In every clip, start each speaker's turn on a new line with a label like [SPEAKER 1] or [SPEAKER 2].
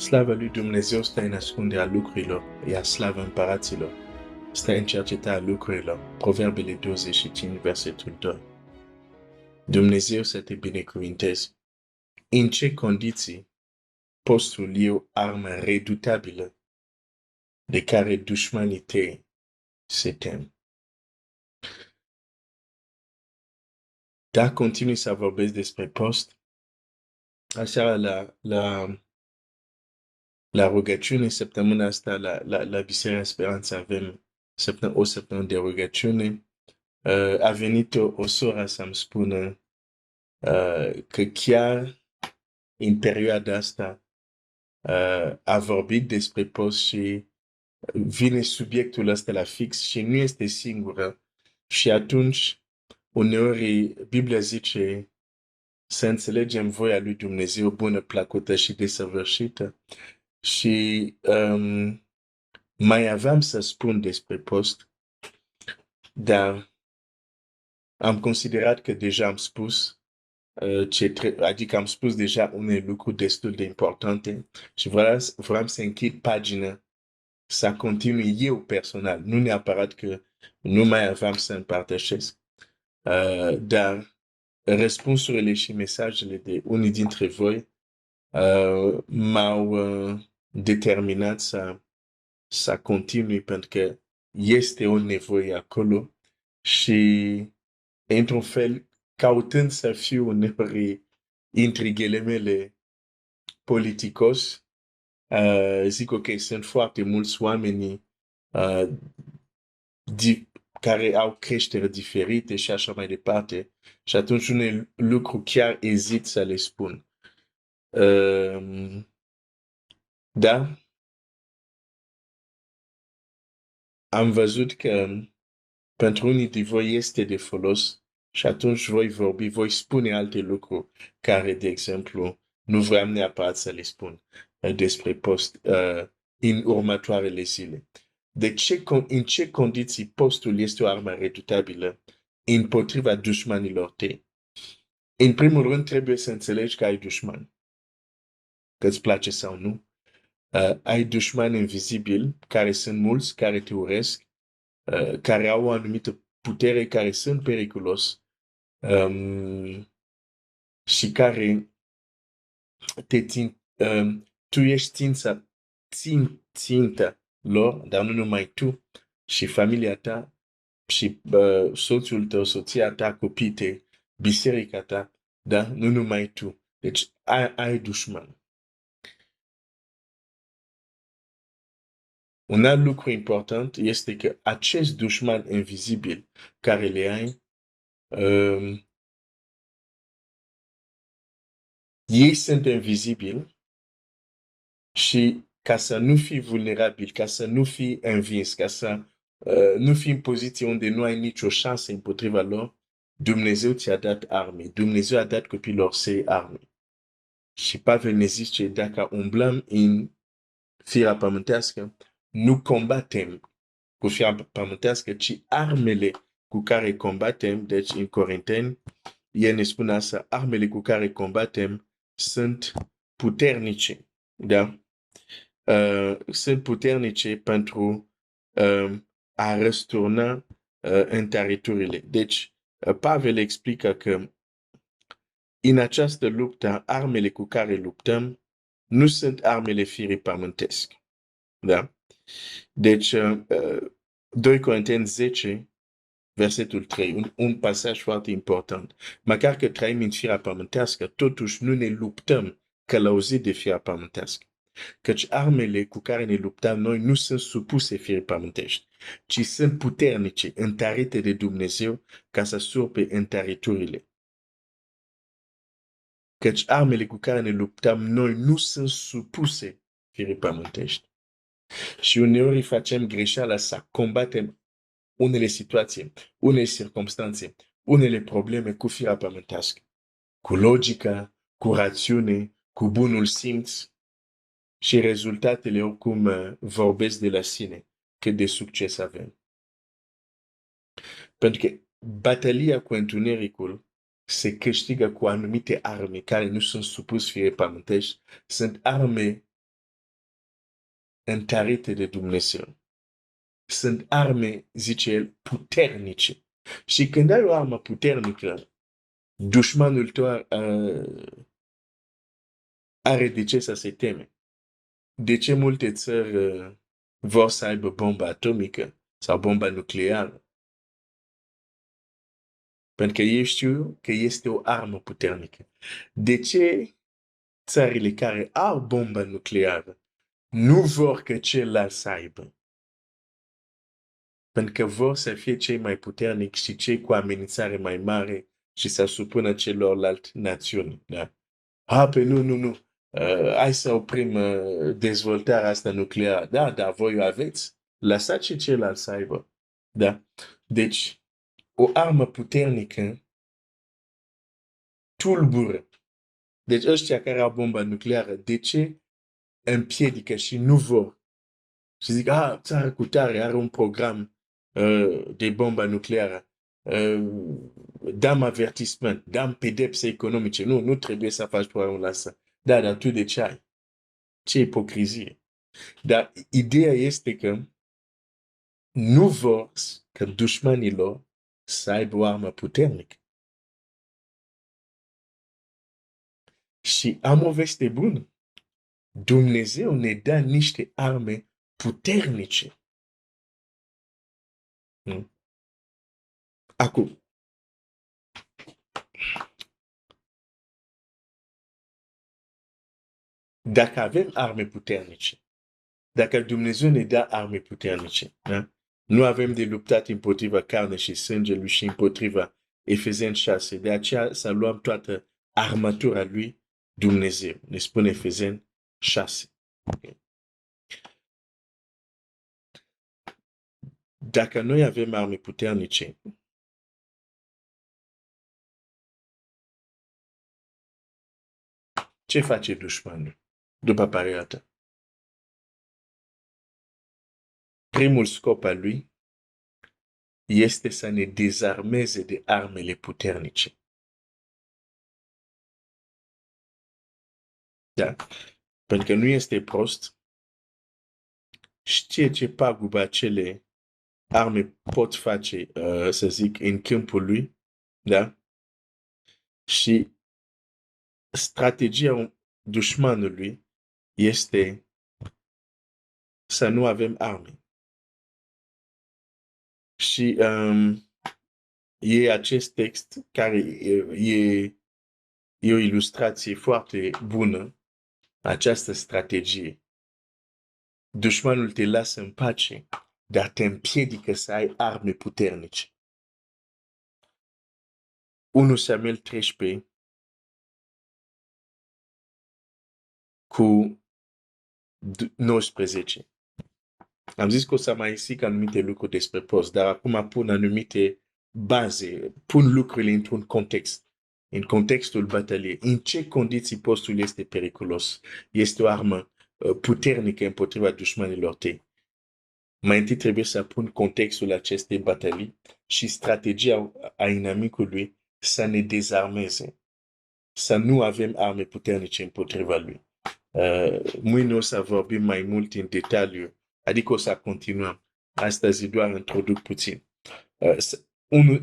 [SPEAKER 1] Slava lui Dumnezeu stă în ascunderea lucrurilor, iar slavă împăraților stă în cercetarea lucrurilor. Proverbele 25, versetul 2. Dumnezeu să te binecuvinteze. În ce condiții poți iei o armă redutabilă de care dușmanii tăi se tem? Dacă continui să vorbesc despre post, aseară la rugăciune, săptămâna asta, la Biserica Speranță avem o săptămână de rugăciune. A venit o soră să-mi spună că chiar în perioada asta a vorbit despre post și vine subiectul ăsta la fix și nu este singură. Și atunci, uneori, Biblia zice să înțelegem voia lui Dumnezeu bună, plăcută și desăvârșită. Și mai aveam să spun despre post, dar am considerat că deja am spus adică am spus deja unele lucruri destul de importante și vreau să închid pagina, să continui eu personal, nu neapărat că nu mai aveam să împărtășesc, dar răspunsurile și mesajele de unii dintre voi m-au determinat să continui pentru că este o nevoie acolo și într-un fel cautând să fiu uneori între ghilimele politicos, zic ok, sunt foarte mulți oameni care au creștere diferite și așa mai departe și atunci unele lucruri chiar ezit să le spun. Da, am văzut că pentru unii de voi este de folos și atunci voi spune alte lucruri care, de exemplu, nu vreau neapărat să le spun despre post în următoarele zile. În ce condiții postul este o armă redutabilă împotriva dușmanilor tăi? În primul rând, trebuie să înțelegi că ai dușmani, că îți place sau nu. Ai dușmani invizibili, care sunt mulți, care te urăsc, care au o anumită putere, care sunt periculos și care te țin, tu ești ținta lor, dar nu numai tu, și familia ta, și soțul tău, soția ta, copiii tăi, biserica ta, da? Nu numai tu. Deci ai dușman. Un alt lucru important este că acest dușman invizibil care le ai, ei sunt invizibili și ca să nu fii vulnerabil, ca să nu fii învins, ca să nu fii în poziție unde nu ai nicio șansă împotriva lor, Dumnezeu ți-a dat arme. Dumnezeu a dat copiilor săi arme. Și Pavel ne zice, dacă umblăm în firea pământească, nu combatem cu firea pământească, ci armele cu care combatem, deci în Corinteni, el ne spune asta, armele cu care combatem sunt puternice. Da? Sunt puternice pentru a răsturna în teritoriile. Deci, Pavel explică că în această luptă, armele cu care luptăm nu sunt armele firii pământesc. Da? Deci, 2 Corinteni 10, versetul 3, un pasaj foarte important. Măcar că trăim în firea pământească, totuși nu ne luptăm călăuzit de firea pământească. Căci armele cu care ne luptăm noi nu sunt supuse firii pământești, ci sunt puternice, întărite de Dumnezeu ca să surpe în teritoriile. Căci armele cu care ne luptăm noi nu sunt supuse firii pământești. Și uneori facem greșeala să combatem unele situații, unele circumstanțe, unele probleme cu firea pământească, cu logica, cu rațiune, cu bunul simț și rezultatele oricum vorbesc de la sine cât de succes avem. Pentru că bătălia cu întunericul se câștigă cu anumite arme care nu sunt supus firii pământești, sunt arme întărite de Dumnezeu. Sunt arme, zice el, puternice. Și când ai o armă puternică, dușmanul tău are de ce să se teme. De ce multe țări vor să aibă bomba atomică sau bomba nucleară? Pentru că ei știu că este o armă puternică. De ce țările care au bomba nucleară nu vor că celălalt să aibă? Pentru că vor să fie cei mai puternici și cei cu amenințare mai mare și să supună celorlalte națiuni. Da? Pe nu. Hai să oprim dezvoltarea asta nucleară. Da, voi o aveți. Lăsați și celălalt să aibă. Da? Deci, o armă puternică tulbură. Deci ăștia care au bomba nucleară, de ce împiedică și nu vor? Și zic, țara cu tare are un program de bomba nucleară. Dăm avertisment, dăm pedepse economice. Nu trebuie să faci programul ăsta. Da, dar tu de ce ai? Ce ipocrizie. Dar ideea este că nu vor ca dușmanilor să aibă o armă puternică. Și am o veste bună. Dumnezeu ne dă niște arme puternice. Acum, dacă avem arme puternice, dacă Dumnezeu ne dă arme puternice, da? Nu avem de luptat împotriva carne și sângelui și împotriva Efezeni 6. De aceea să luăm toată armatura lui Dumnezeu. Ne spune Efezeni 6. Okay. Dacă noi avem arme puternice, ce face dușmanul? După părerea ta? Primul scop al lui este să ne dezarmeze de armele puternice. Da? Pentru că nu este prost, știe ce pagubă acele arme pot face, să zic, în câmpul lui, da? Și strategia dușmanului este să nu avem arme. Și e acest text care e o ilustrație foarte bună această strategie. Dușmanul te lasă în pace, dar te împiedică să ai arme puternice. 1 Samuel 13 cu 19. Am zis că o să mai zic anumite lucruri despre post, dar acum pun anumite baze, pun lucrurile într-un context. În contextul bataliei. În ce condiții postul este periculos? Este o armă puternică împotriva dușmanilor tăi. Mai întâi trebuie să pun contextul acestei batalii și strategia a inamicului să ne dezarmeze. Să nu avem arme puternice împotriva lui. Mâine o să vorbim mai mult în detaliu. Adică o să continuăm. Astăzi doar introduc puțin.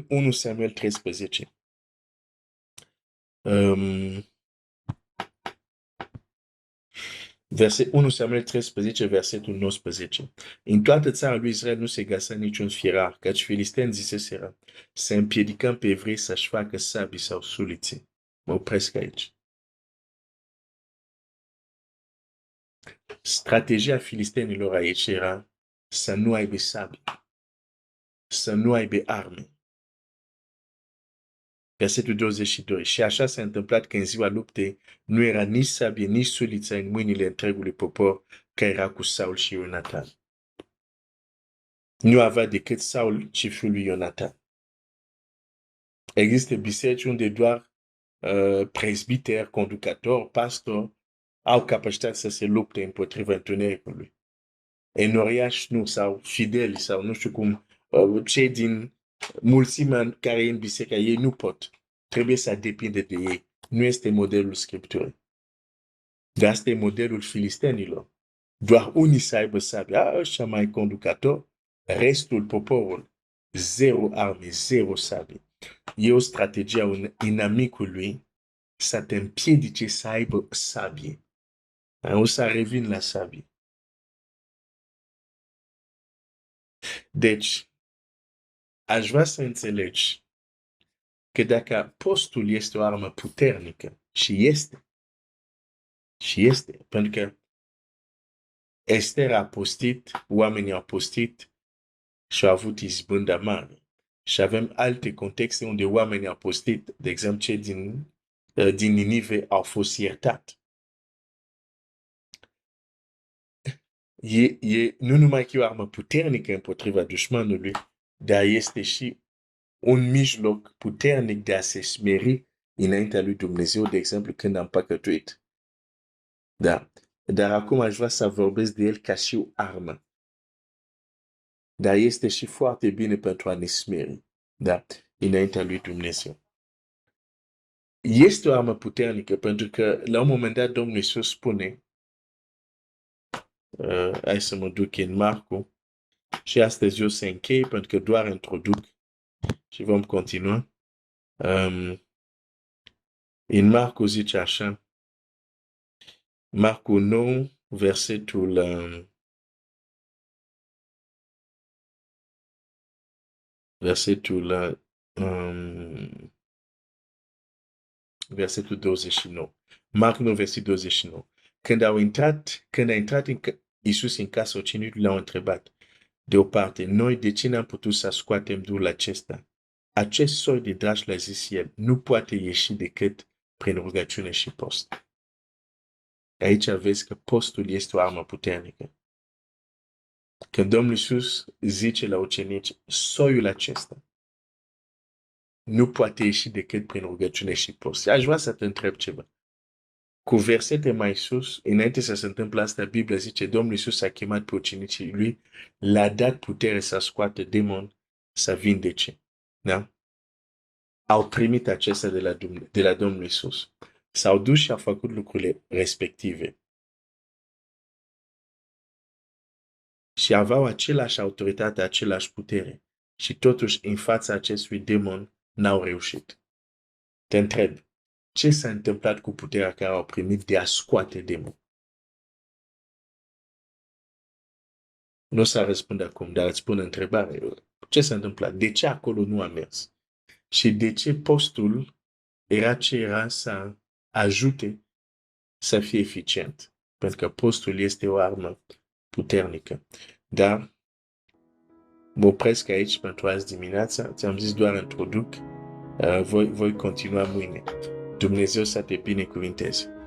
[SPEAKER 1] 1 Samuel 13. Verset 1 Samuel 13, versetul 19. În toată țara lui Israel nu se găsea niciun fierar, căci filisteni ziseseră să împiedicăm pe evrei să-și facă sabii sau sulițe. Mă opresc aici. Strategia filistenilor aici era să nu aibă sabii, să nu aibă arme. Versetul 22. Și așa s-a întâmplat că în ziua luptei nu era nici sabie, nici suliță în mâinile întregului popor care era cu Saul și Ionatan. Nu avea decât Saul și fiul lui Ionatan. Există biserici unde doar prezbiteri, conducători, pastori au capacitatea să se lupte împotriva întunericului. În Oriaș nu, sau fideli, sau nu știu cum, cei din mulțimea care e în biserica, ei nu pot. Trebuie să depinde de ei. Nu este modelul Scripturii. Dar asta e modelul filistenilor. doar unii să aibă sabie. Ăștia mai conducător, restul poporul, zero arme, zero sabie. E o strategie a inamicului să te împiedice să aibă sabie. O să revin la sabie. Deci, aș vrea să înțelegi că dacă postul este o armă puternică, și este, pentru că Ester a postit, oamenii au postit și au avut izbândă mare. Și avem alte contexte unde oamenii au postit, de exemplu, cei din Ninive au fost iertat. Nu numai că e o armă puternică împotriva dușmanului, dar este și un mijloc puternic de a se smeri înaintea lui Dumnezeu, de exemplu, când am păcătuit. Da. Dar acum aș vrea să vorbesc de el ca și o armă. Dar este și foarte bine pentru a ne smeri. Da. Înaintea lui Dumnezeu. Este o armă puternică pentru că la un moment dat Domnul Iisus spune, hai să mă duc în Marcu, și astăzi eu să închei pentru că doar introduc și vom continua. În Marcu zice așa, Marcu 9, versetul 29. Marc 9, versetul 29. Când a intrat Iisus în casa ucenicului, l-au întrebat, deoparte, noi de ce n-am putut să scoatem Duhul acesta? Acest soi de dragi, l-a zis el, nu poate ieși decât prin rugăciune și post. Aici vezi că postul este o armă puternică. Când Domnul Iisus zice la ucenici, soiul acesta nu poate ieși decât prin rugăciune și post. Aș vrea să te întreb ceva. Cu versete mai sus, înainte să se întâmple asta, Biblia zice, Domnul Iisus a chemat pe ucenicii lui, l-a dat putere să scoată demoni, să vindece. Da? Au primit acesta de la Domnul Iisus. S-au dus și au făcut lucrurile respective. Și aveau același autoritate, același putere. Și totuși, în fața acestui demon, n-au reușit. Te întreb, ce s-a întâmplat cu puterea care au primit de a scoate demon? Nu o să răspund acum, dar îți pun întrebare. Ce s-a întâmplat? De ce acolo nu a mers? Și de ce postul era ce era să ajute să fie eficient? Pentru că postul este o armă puternică. Dar mă opresc aici pentru azi dimineața. Ți-am zis doar introduc. Voi continua mâine. Dumnezeu să te binecuvinteze.